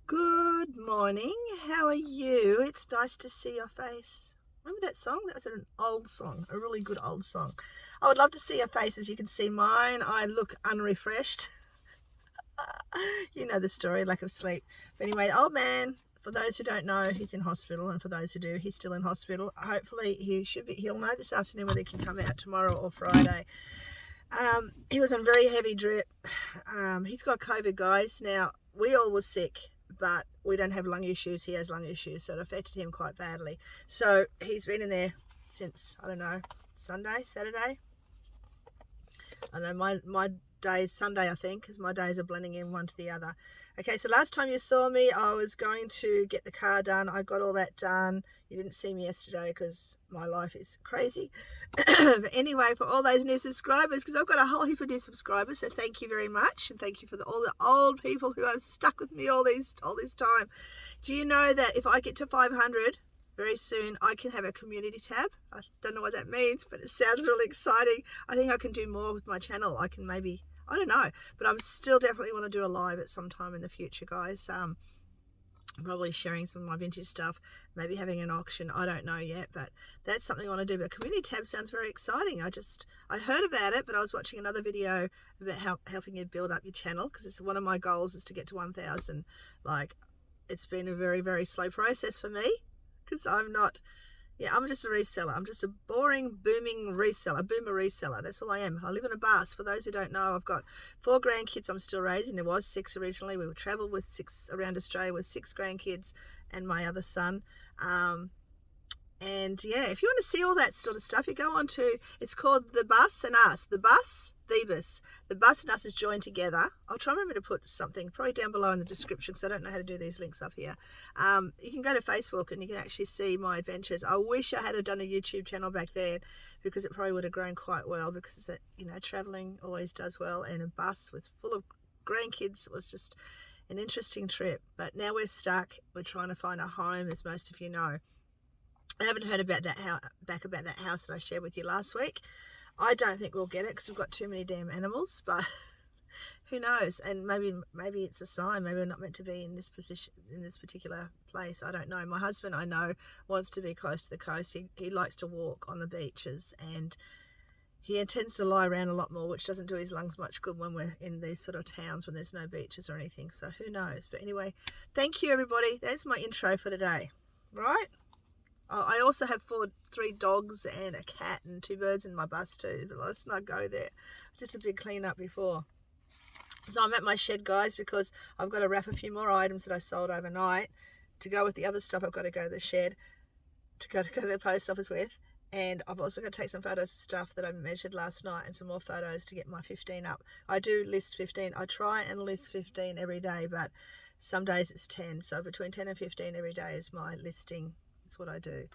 Good morning. How are you? It's nice to see your face. Remember that song? That was an old song, a really good old song. I would love to see your faces. You can see mine. I look unrefreshed. You know the story, lack of sleep. But anyway, old man, for those who don't know, he's in hospital, and for those who do, he's still in hospital. Hopefully he'll know this afternoon whether he can come out tomorrow or Friday. He was on very heavy drip. He's got COVID, guys. Now, we all were sick, but we don't have lung issues. He has lung issues, so it affected him quite badly. So he's been in there since, I don't know, Sunday, Saturday. I know my day is Sunday, I think, because my days are blending in one to the other. Okay, so last time you saw me, I was going to get the car done. I got all that done. You didn't see me yesterday because my life is crazy. But anyway, for all those new subscribers, because I've got a whole heap of new subscribers, so thank you very much, and thank you for all the old people who have stuck with me all this time. Do you know that if I get to 500 very soon, I can have a community tab? I don't know what that means, but it sounds really exciting. I think I can do more with my channel. I can maybe, I don't know, but I'm still definitely want to do a live at some time in the future, guys. Probably sharing some of my vintage stuff, maybe having an auction. I don't know yet, but that's something I want to do. But community tab sounds very exciting. I heard about it, but I was watching another video about helping you build up your channel, because it's one of my goals is to get to 1,000. Like, it's been a very, very slow process for me, because I'm just a reseller. I'm just a boring, booming reseller, boomer reseller. That's all I am. I live in a bus. For those who don't know, I've got 4 grandkids I'm still raising. There was 6 originally. We traveled with 6 around Australia with 6 grandkids and my other son. And yeah, if you want to see all that sort of stuff, you go on to, it's called TheBus and Us. TheBus, TheBus. TheBus and Us is joined together. I'll try and remember to put something probably down below in the description, because I don't know how to do these links up here. You can go to Facebook and you can actually see my adventures. I wish I had done a YouTube channel back then, because it probably would have grown quite well, because traveling always does well, and a bus full of grandkids was just an interesting trip. But now we're stuck. We're trying to find a home, as most of you know. I haven't heard about that house that I shared with you last week. I don't think we'll get it because we've got too many damn animals, but who knows? And maybe it's a sign. Maybe we're not meant to be in this position, in this particular place. I don't know. My husband, I know, wants to be close to the coast. He likes to walk on the beaches, and he tends to lie around a lot more, which doesn't do his lungs much good when we're in these sort of towns when there's no beaches or anything. So who knows? But anyway, thank you, everybody. That's my intro for today, right? I also have 3 dogs and a cat and 2 birds in my bus too, but let's not go there. Just a big clean up before. So I'm at my shed, guys, because I've got to wrap a few more items that I sold overnight to go with the other stuff. I've got to go to the shed to go to the post office with, and I've also got to take some photos of stuff that I measured last night and some more photos to get my 15 up. I do list 15. I try and list 15 every day, but some days it's 10. So between 10 and 15 every day is my listing. That's what I do.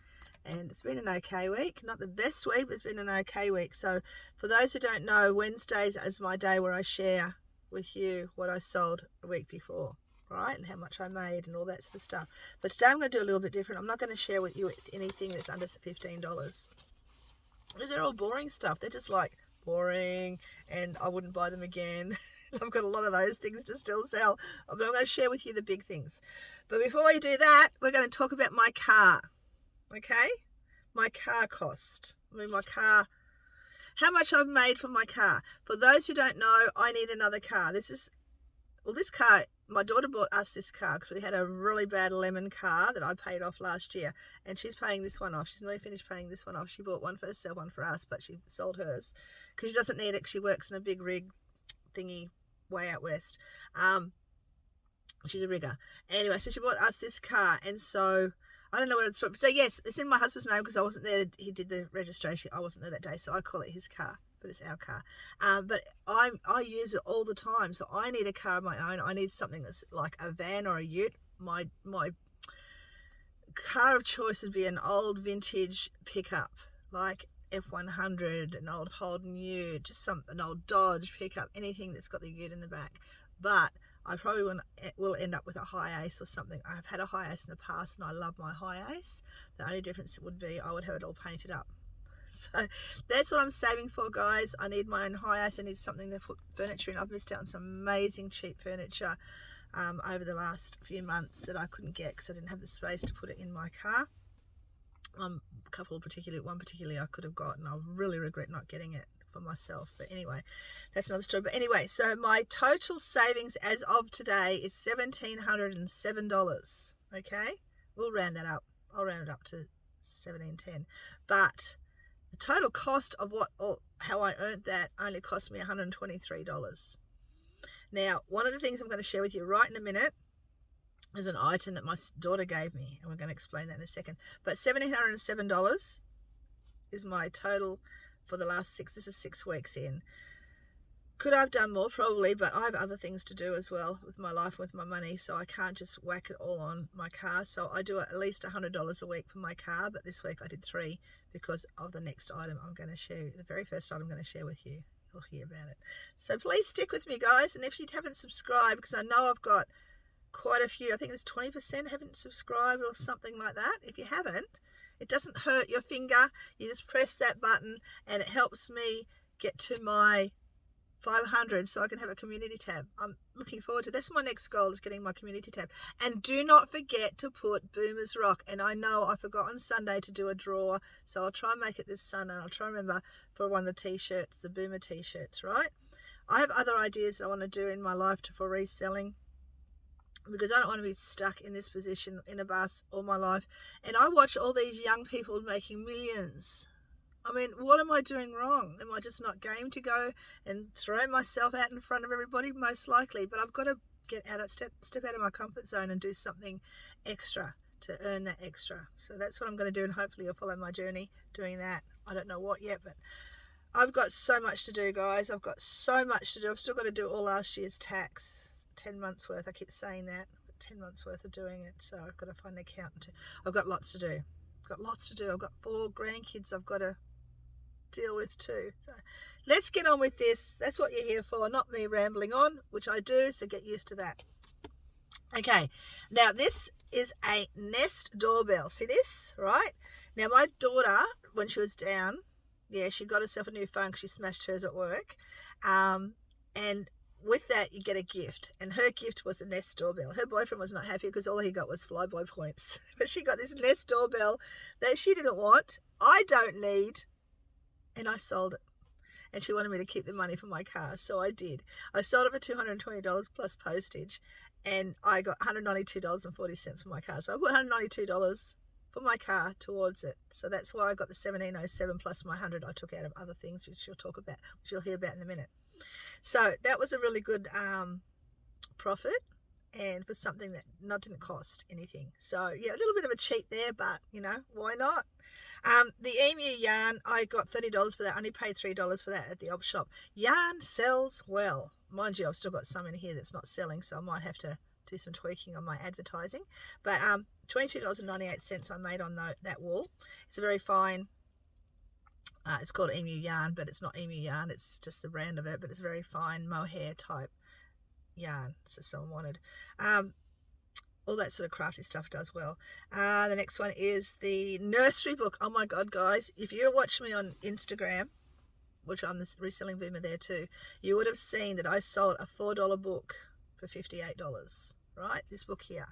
And it's been an okay week. Not the best week, but it's been an okay week. So for those who don't know, Wednesdays is my day where I share with you what I sold a week before, right? And how much I made and all that sort of stuff. But today I'm going to do a little bit different. I'm not going to share with you anything that's under $15. Because they're all boring stuff. They're just like boring, and I wouldn't buy them again. I've got a lot of those things to still sell, but I'm going to share with you the big things. But before we do that, we're going to talk about my car, okay? My car cost. My car, how much I've made from my car. For those who don't know, I need another car. This car, my daughter bought us this car because we had a really bad lemon car that I paid off last year, and she's paying this one off. She's nearly finished paying this one off. She bought one for herself, one for us, but she sold hers because she doesn't need it. She works in a big rig thingy way out west. She's a rigger. Anyway, so she bought us this car, and so I don't know what it's for. So yes, it's in my husband's name because I wasn't there. He did the registration. I wasn't there that day, so I call it his car, but it's our car. But I use it all the time, so I need a car of my own. I need something that's like a van or a ute. My car of choice would be an old vintage pickup, like F100, an old Holden ute, just an old Dodge pickup, anything that's got the ute in the back. But I probably will end up with a high ace or something. I've had a high ace in the past, and I love my high ace. The only difference would be I would have it all painted up. So that's what I'm saving for, guys. I need my own high ace. I need something to put furniture in. I've missed out on some amazing cheap furniture. over the last few months that I couldn't get because I didn't have the space to put it in my car. One particularly I could have gotten. I really regret not getting it for myself, but anyway, that's another story. But anyway, so my total savings as of today is $1,707. Okay, we'll round that up. I'll round it up to $1,710, but the total cost of how I earned that only cost me $123. Now, one of the things I'm going to share with you right in a minute is an item that my daughter gave me, and we're going to explain that in a second. But $1,707 is my total for the last this is 6 weeks in. Could I have done more? Probably, but I have other things to do as well with my life, with my money, so I can't just whack it all on my car. So I do at least $100 a week for my car, but this week I did 3 because of the next item I'm going to share, the very first item I'm going to share with you. You'll hear about it. So please stick with me, guys, and if you haven't subscribed, because I know I've got quite a few, I think there's 20% haven't subscribed or something like that. If you haven't, it doesn't hurt your finger. You just press that button and it helps me get to my 500 so I can have a community tab. I'm looking forward to that's my next goal, is getting my community tab. And do not forget to put Boomers Rock. And I know I forgot on Sunday to do a draw, so I'll try and make it this Sunday. I'll try and remember for one of the t-shirts, the Boomer t-shirts, right? I have other ideas that I want to do in my life for reselling, because I don't want to be stuck in this position in a bus all my life. And I watch all these young people making millions. I mean, what am I doing wrong? Am I just not game to go and throw myself out in front of everybody? Most likely, but I've got to get out of step out of my comfort zone and do something extra to earn that extra. So that's what I'm going to do, and hopefully you'll follow my journey doing that. I don't know what yet, but I've got so much to do, guys. I've got so much to do. I've still got to do all last year's tax. 10 months worth. I keep saying that, but 10 months worth of doing it. So I've got to find an accountant. I've got lots to do. I've got 4 grandkids I've got to deal with too. So let's get on with this. That's what you're here for, not me rambling on, which I do, so get used to that. Okay, now this is a Nest doorbell. See this, right? Now my daughter, when she was down, she got herself a new phone because she smashed hers at work, and with that, you get a gift, and her gift was a Nest doorbell. Her boyfriend was not happy because all he got was Flyboy points. But she got this Nest doorbell that she didn't want, I don't need, and I sold it. And she wanted me to keep the money for my car, so I did. I sold it for $220 plus postage, and I got $192.40 for my car. So I put $192 for my car towards it. So that's why I got the $1,707 plus my $100 I took out of other things, which you'll hear about in a minute. So that was a really good profit, and for something that didn't cost anything. So yeah, a little bit of a cheat there, but why not? The Emu Yarn, I got $30 for that. I only paid $3 for that at the op shop. Yarn sells well. Mind you, I've still got some in here that's not selling, so I might have to do some tweaking on my advertising. But $22.98 I made on that wool. It's a very fine, it's called Emu Yarn, but it's not Emu Yarn, it's just the brand of it, but it's very fine mohair type yarn, so someone wanted. All that sort of crafty stuff does well. The next one is the nursery book. Oh my God, guys, if you watch me on Instagram, which I'm the reselling boomer there too, you would have seen that I sold a $4 book for $58, right? This book here.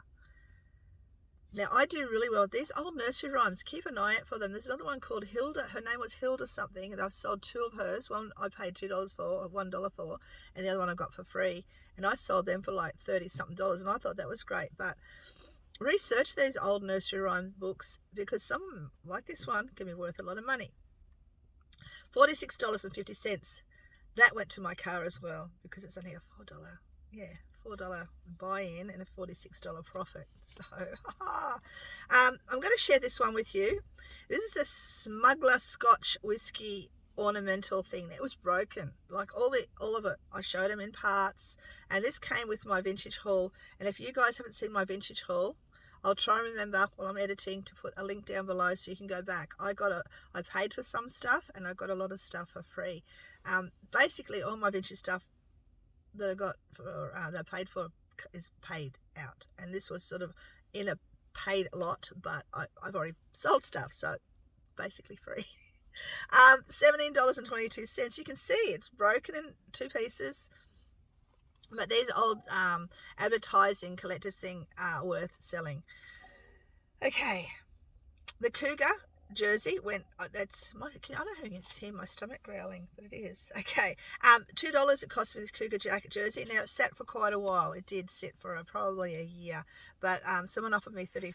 Now, I do really well with these old nursery rhymes. Keep an eye out for them. There's another one called Hilda. Her name was Hilda something, and I've sold 2 of hers. One I paid $2 for, or $1 for, and the other one I got for free. And I sold them for like $30-something, and I thought that was great. But research these old nursery rhyme books, because some of them, like this one, can be worth a lot of money. $46.50. That went to my car as well, because it's only a $4. Yeah. $4 buy-in and a $46 profit. So I'm going to share this one with you. This is a Smuggler Scotch whiskey ornamental thing. It was broken, like all of it. I showed them in parts, and this came with my vintage haul. And if you guys haven't seen my vintage haul, I'll try and remember while I'm editing to put a link down below so you can go back. I paid for some stuff, and I got a lot of stuff for free. Basically all my vintage stuff that I got for that I paid for is paid out, and this was sort of in a paid lot, but I've already sold stuff, so basically free. $17.22. You can see it's broken in 2 pieces. But these old advertising collectors thing are worth selling. Okay, the Cougar Jersey went. That's my. I don't know if you can see my stomach growling, but it is. Okay, $2 it cost me this Cougar Jersey. Now it sat for quite a while. It did sit for probably a year, but someone offered me $30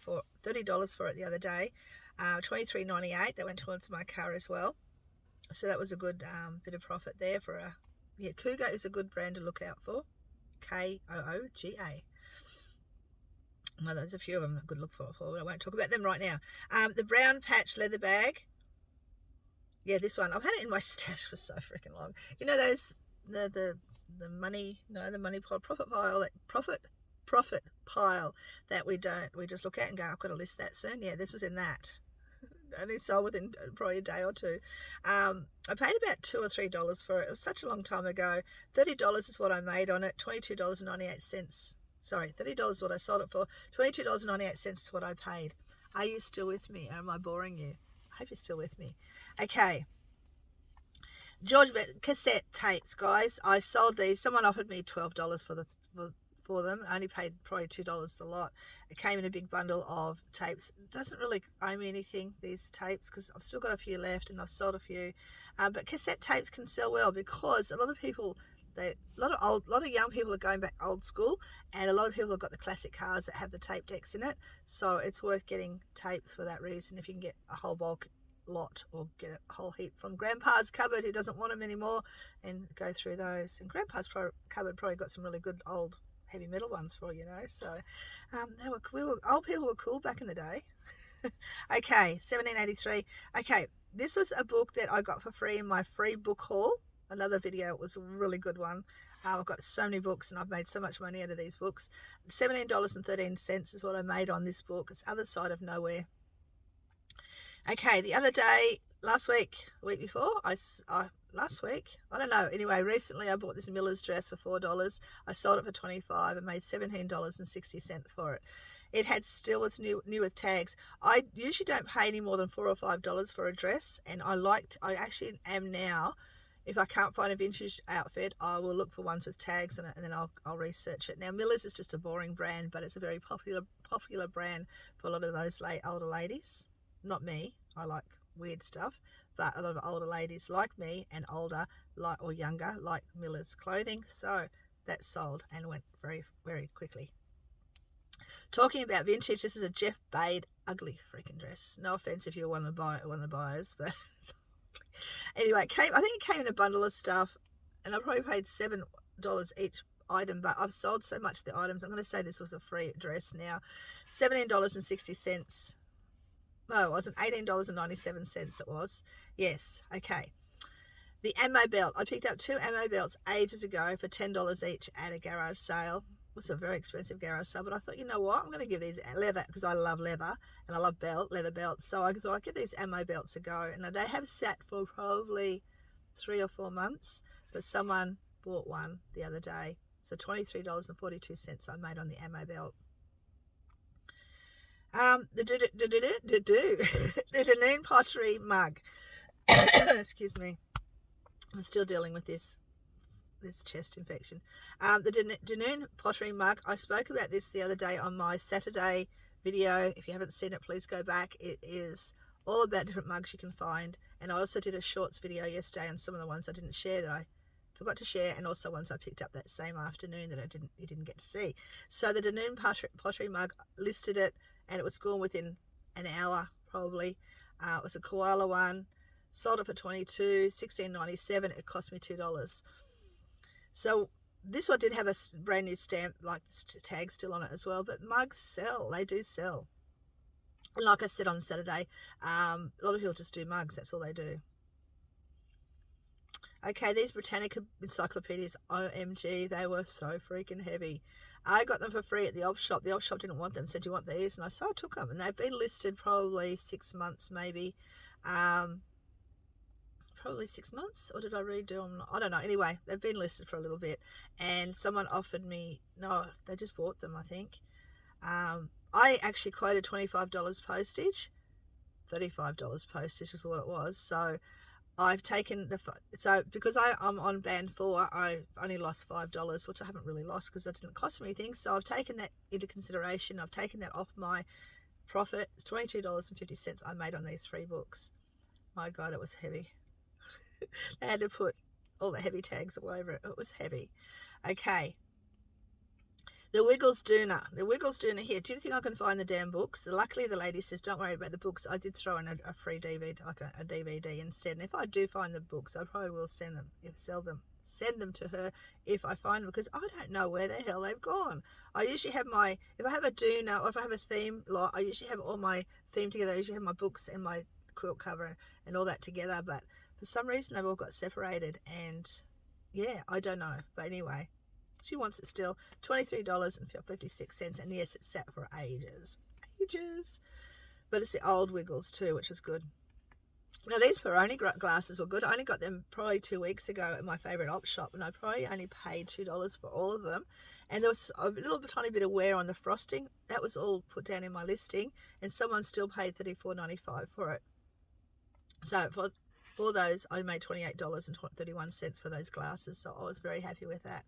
for it the other day. $23.98. That went towards my car as well. So that was a good bit of profit there for a. Yeah, Cougar is a good brand to look out for. Kooga. Well, there's a few of them a good look for, but I won't talk about them right now. The brown patch leather bag. Yeah, this one. I've had it in my stash for so freaking long. You know those the money, no, the money pile, profit pile that we just look at and go, I've got to list that soon. Yeah, this was in that. Only sold within probably a day or two. I paid about $2 or $3 for it. It was such a long time ago. $30 is what I made on it. $22.98. Sorry, $30 is what I sold it for. $22.98 is what I paid. Are you still with me? Or am I boring you? I hope you're still with me. Okay. George cassette tapes, guys. I sold these. Someone offered me $12 for them. I only paid probably $2 the lot. It came in a big bundle of tapes. It doesn't really owe me anything, these tapes, because I've still got a few left and I've sold a few. But cassette tapes can sell well because a lot of people, a lot of young people are going back old school, and a lot of people have got the classic cars that have the tape decks in it. So it's worth getting tapes for that reason. If you can get a whole bulk lot or get a whole heap from Grandpa's cupboard who doesn't want them anymore, and go through those. And Grandpa's cupboard probably got some really good old heavy metal ones for, you know. So old people were cool back in the day. Okay, 1783. Okay, this was a book that I got for free in my free book haul. Another video. It was a really good one. I've got so many books and I've made so much money out of these books. $17.13 is what I made on this book. It's Other Side of Nowhere. Okay, the other day, last week, the week before, last week, I don't know. Anyway, recently I bought this Miller's dress for $4. I sold it for $25 and made $17.60 for it. It had still, it's new with tags. I usually don't pay any more than $4 or $5 for a dress, and I actually am now. If I can't find a vintage outfit, I will look for ones with tags on it, and then I'll research it. Now, Miller's is just a boring brand, but it's a very popular brand for a lot of those older ladies. Not me. I like weird stuff, but a lot of older ladies like me and older or younger like Miller's clothing. So that sold and went very, very quickly. Talking about vintage, this is a Jeff Bade ugly freaking dress. No offense if you're one of the buyers, but anyway, I think it came in a bundle of stuff, and I probably paid $7 each item, but I've sold so much of the items. I'm going to say this was a free dress now. $17.60. No, it wasn't. $18.97 it was. Yes, okay. The ammo belt. I picked up 2 ammo belts ages ago for $10 each at a garage sale. It was a very expensive garage sale, but I thought, you know what? I'm going to give these leather, because I love leather and I love leather belts. So I thought I'd give these ammo belts a go. And they have sat for probably 3 or 4 months, but someone bought one the other day. So $23.42 I made on the ammo belt. The Danone Pottery Mug. Excuse me. I'm still dealing with this chest infection. The Danone Pottery Mug. I spoke about this the other day on my Saturday video. If you haven't seen it, please go back. It is all about different mugs you can find. And I also did a shorts video yesterday on some of the ones I didn't share that I forgot to share, and also ones I picked up that same afternoon that you didn't get to see. So the Danone Pottery Mug, listed it, and it was gone within an hour probably. It was a koala one. Sold it for $16.97. It cost me $2. So this one did have a brand new stamp, like tag still on it as well. But mugs sell. They do sell. Like I said on Saturday, a lot of people just do mugs. That's all they do. Okay, these Britannica Encyclopedias, OMG, they were so freaking heavy. I got them for free at the op shop. The op shop didn't want them, said, "You want these?" And I took them. And they've been listed probably 6 months, maybe. Probably 6 months, or did I redo them? I don't know. Anyway, they've been listed for a little bit. And someone offered me, no, they just bought them, I think. I actually quoted $25 postage. $35 postage is what it was. So I've taken because I'm on band 4, I only lost $5, which I haven't really lost because it didn't cost me anything. So I've taken that into consideration. I've taken that off my profit. It's $22.50 I made on these 3 books. My God, it was heavy. I had to put all the heavy tags all over it. It was heavy. Okay. The Wiggles Doona. The Wiggles Doona here. Do you think I can find the damn books? Luckily, the lady says, don't worry about the books. I did throw in a free DVD, like a DVD instead. And if I do find the books, I probably will send them to her if I find them, because I don't know where the hell they've gone. I usually have if I have a Doona or if I have a theme lot, I usually have all my theme together. I usually have my books and my quilt cover and all that together. But for some reason, they've all got separated. And yeah, I don't know. But anyway. She wants it still. $23.56. And yes, it's sat for ages. But it's the old Wiggles too, which is good. Now, these Peroni glasses were good. I only got them probably 2 weeks ago at my favourite op shop, and I probably only paid $2 for all of them. And there was a tiny bit of wear on the frosting. That was all put down in my listing, and someone still paid $34.95 for it. So for those, I made $28.31 for those glasses. So I was very happy with that.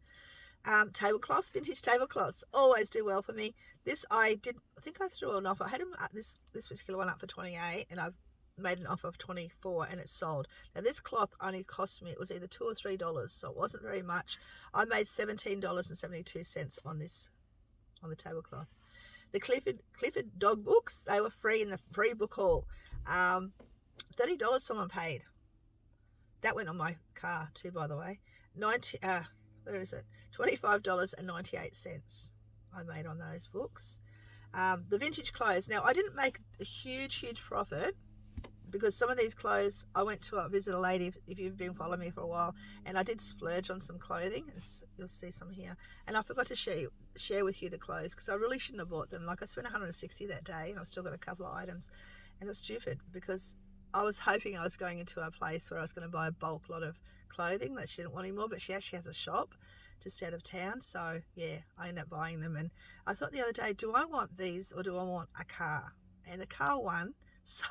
Tablecloths, vintage tablecloths, always do well for me. This I think I threw an offer. I had this particular one up for 28, and I've made an offer of 24, and it's sold. Now this cloth only cost me, it was either $2 or $3, so it wasn't very much. I made $17.72 on the tablecloth. The Clifford dog books, they were free in the free book haul. $30 someone paid. That went on my car too, by the way. Where is it? $25.98 I made on those books. The vintage clothes. Now, I didn't make a huge profit, because some of these clothes, I went to visit a lady, if you've been following me for a while, and I did splurge on some clothing. You'll see some here. And I forgot to share with you the clothes, because I really shouldn't have bought them. Like, I spent $160 that day, and I've still got a couple of items. And it was stupid, because I was hoping I was going into a place where I was going to buy a bulk lot of clothing that she didn't want anymore, but she actually has a shop just out of town. So yeah, I ended up buying them. And I thought the other day, do I want these or do I want a car? And the car won. So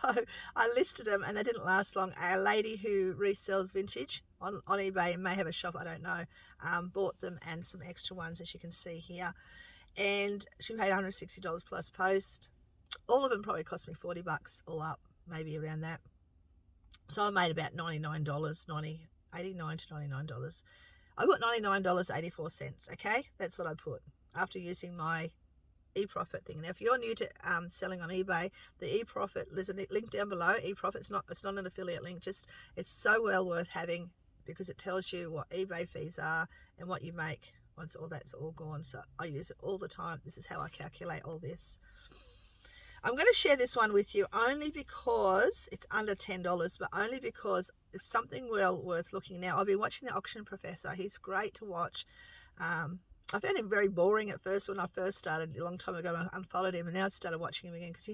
I listed them, and they didn't last long. A lady who resells vintage on eBay and may have a shop, I don't know, bought them and some extra ones, as you can see here. And she paid $160 plus post. All of them probably cost me $40 all up, maybe around that. So I made about $89, $89 to $99. I put $99.84, okay? That's what I put after using my e-profit thing. Now, if you're new to selling on eBay, the e-profit, there's a link down below. E-profit's it's not an affiliate link, just it's so well worth having, because it tells you what eBay fees are and what you make once all that's all gone. So I use it all the time. This is how I calculate all this. I'm going to share this one with you only because it's under $10, but only because it's something well worth looking. Now, I've been watching The Auction Professor. He's great to watch. I found him very boring at first when I first started a long time ago. I unfollowed him, and now I started watching him again, because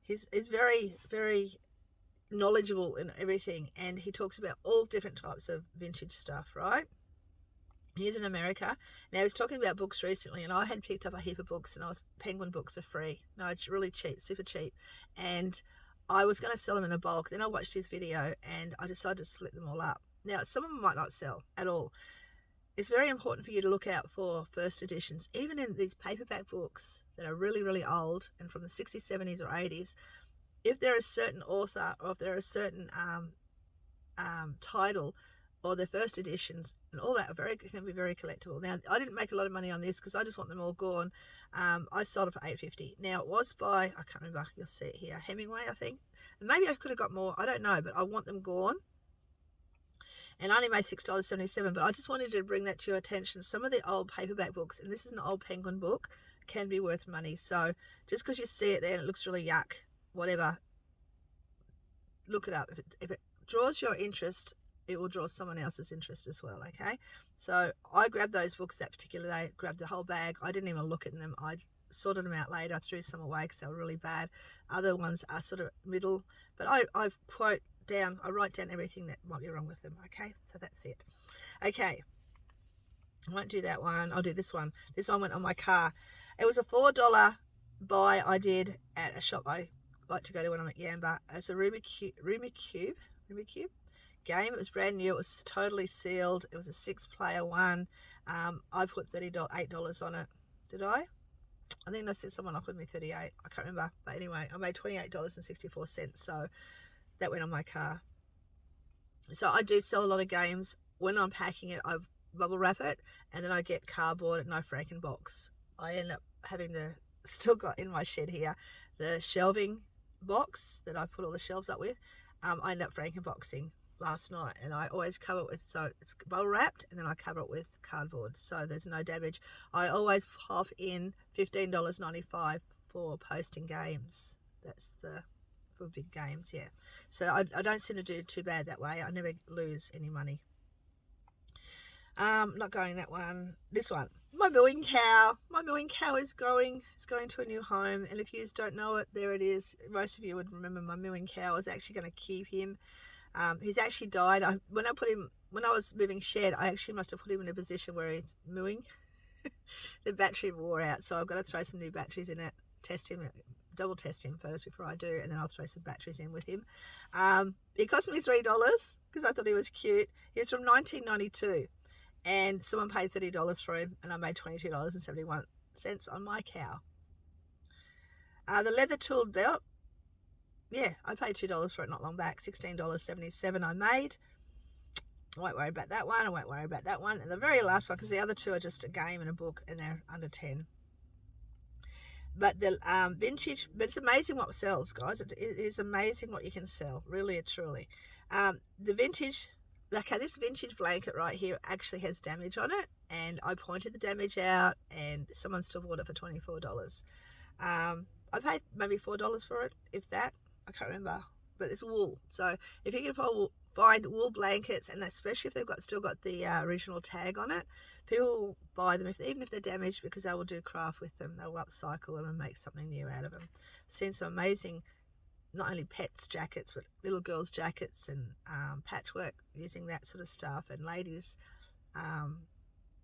he's very, very knowledgeable in everything, and he talks about all different types of vintage stuff, right? He's in America. Now, he was talking about books recently, and I had picked up a heap of books, and I was Penguin books for free. No, it's really cheap, super cheap. And I was going to sell them in a bulk. Then I watched his video, and I decided to split them all up. Now, some of them might not sell at all. It's very important for you to look out for first editions, even in these paperback books that are really, really old and from the 60s, 70s, or 80s. If there is a certain author, or if there is a certain title, or their first editions and all that can be very collectible. Now, I didn't make a lot of money on this because I just want them all gone. I sold it for $8.50. Now, it was by, I can't remember, you'll see it here, Hemingway, I think. And maybe I could have got more, I don't know, but I want them gone. And I only made $6.77, but I just wanted to bring that to your attention. Some of the old paperback books, and this is an old Penguin book, can be worth money. So just because you see it there and it looks really yuck, whatever, look it up. If it draws your interest, it will draw someone else's interest as well, okay? So I grabbed those books that particular day, grabbed the whole bag. I didn't even look at them. I sorted them out later. I threw some away because they were really bad. Other ones are sort of middle. But I write down everything that might be wrong with them, okay? So that's it. Okay. I won't do that one. I'll do this one. This one went on my car. It was a $4 buy I did at a shop I like to go to when I'm at Yamba. It's a Rumi Cube. game. It was brand new. It was totally sealed. It was a 6-player one. I put $8 on it. Did I? I think I said someone offered me 38. I can't remember. But anyway, I made $28.64. So that went on my car. So I do sell a lot of games. When I'm packing it, I bubble wrap it, and then I get cardboard and no Frankenbox. I end up having still got in my shed here, the shelving box that I put all the shelves up with. I end up Frankenboxing last night, and I always cover it with, so it's bubble wrapped, and then I cover it with cardboard so there's no damage. I always pop in $15.95 for posting games. That's for big games, yeah. So I don't seem to do too bad that way. I never lose any money. Not going that one. This one. My mooing cow. My mooing cow is going to a new home, and if you don't know it, there it is. Most of you would remember my mooing cow. I was actually going to keep him. He's actually died. When I was moving shed, I actually must have put him in a position where he's mooing. The battery wore out, so I've got to throw some new batteries in it, double test him first before I do, and then I'll throw some batteries in with him. It cost me $3 because I thought he was cute. He was from 1992, and someone paid $30 for him, and I made $22.71 on my cow. The leather tooled belt. Yeah, I paid $2 for it not long back. $16.77 I made. I won't worry about that one. I won't worry about that one. And the very last one, because the other two are just a game and a book, and they're under 10. But the vintage, but it's amazing what sells, guys. It is amazing what you can sell, really and truly. The vintage, okay, this vintage blanket right here actually has damage on it, and I pointed the damage out, and someone still bought it for $24. I paid maybe $4 for it, if that. I can't remember, but it's wool. So if you can find wool blankets, and especially if they've still got the original tag on it, people will buy them even if they're damaged, because they will do craft with them. They'll upcycle them and make something new out of them. I've seen some amazing, not only pets jackets, but little girls jackets and patchwork using that sort of stuff, and ladies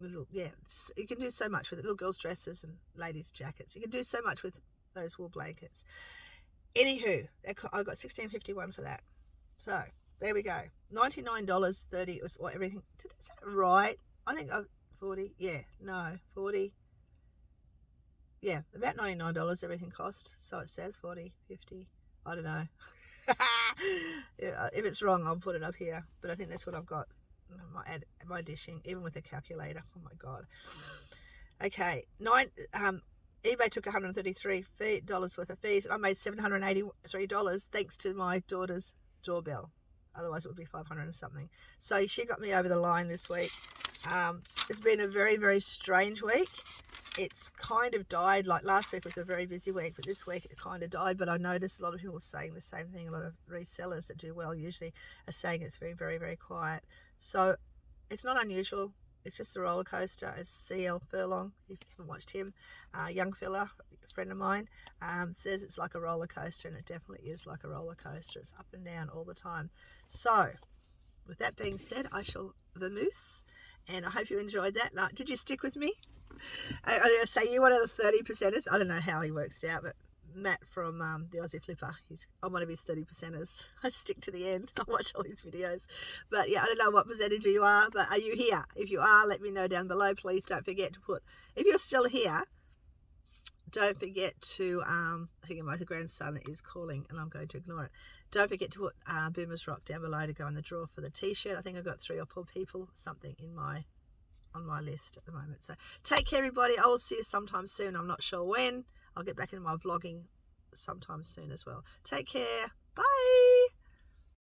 you can do so much with it. Little girls dresses and ladies jackets. You can do so much with those wool blankets. Anywho, I got $16.51 for that. So there we go. $99.30 was what everything. Is that right? I think 40. Yeah, no, 40. Yeah, about $99 everything cost. So it says 40, 50. I don't know. Yeah, if it's wrong, I'll put it up here. But I think that's what I've got. I might add my dishing, even with a calculator. Oh my god. Okay, eBay took $133 worth of fees. I made $783 thanks to my daughter's doorbell. Otherwise it would be $500 and something. So she got me over the line this week. It's been a very, very strange week. It's kind of died. Like last week was a very busy week, but this week it kind of died. But I noticed a lot of people saying the same thing. A lot of resellers that do well usually are saying it's very, very, very quiet. So it's not unusual. It's just a roller coaster. As CL Furlong, if you haven't watched him, young fella, a friend of mine, says it's like a roller coaster, and it definitely is like a roller coaster. It's up and down all the time. So, with that being said, I shall vamoose, and I hope you enjoyed that. Now, did you stick with me? I'm going to say you're one of the 30%ers. I don't know how he works out, but Matt from the Aussie Flipper, I'm one of his 30%ers. I stick to the end. I watch all his videos. But yeah, I don't know what percentage you are, but are you here? If you are, let me know down below. Please don't forget to if you're still here, don't forget to, I think my grandson is calling and I'm going to ignore it. Don't forget to put Boomers Rock down below to go in the draw for the t-shirt. I think I've got 3 or 4 people, something on my list at the moment. So take care, everybody. I will see you sometime soon. I'm not sure when. I'll get back into my vlogging sometime soon as well. Take care. Bye.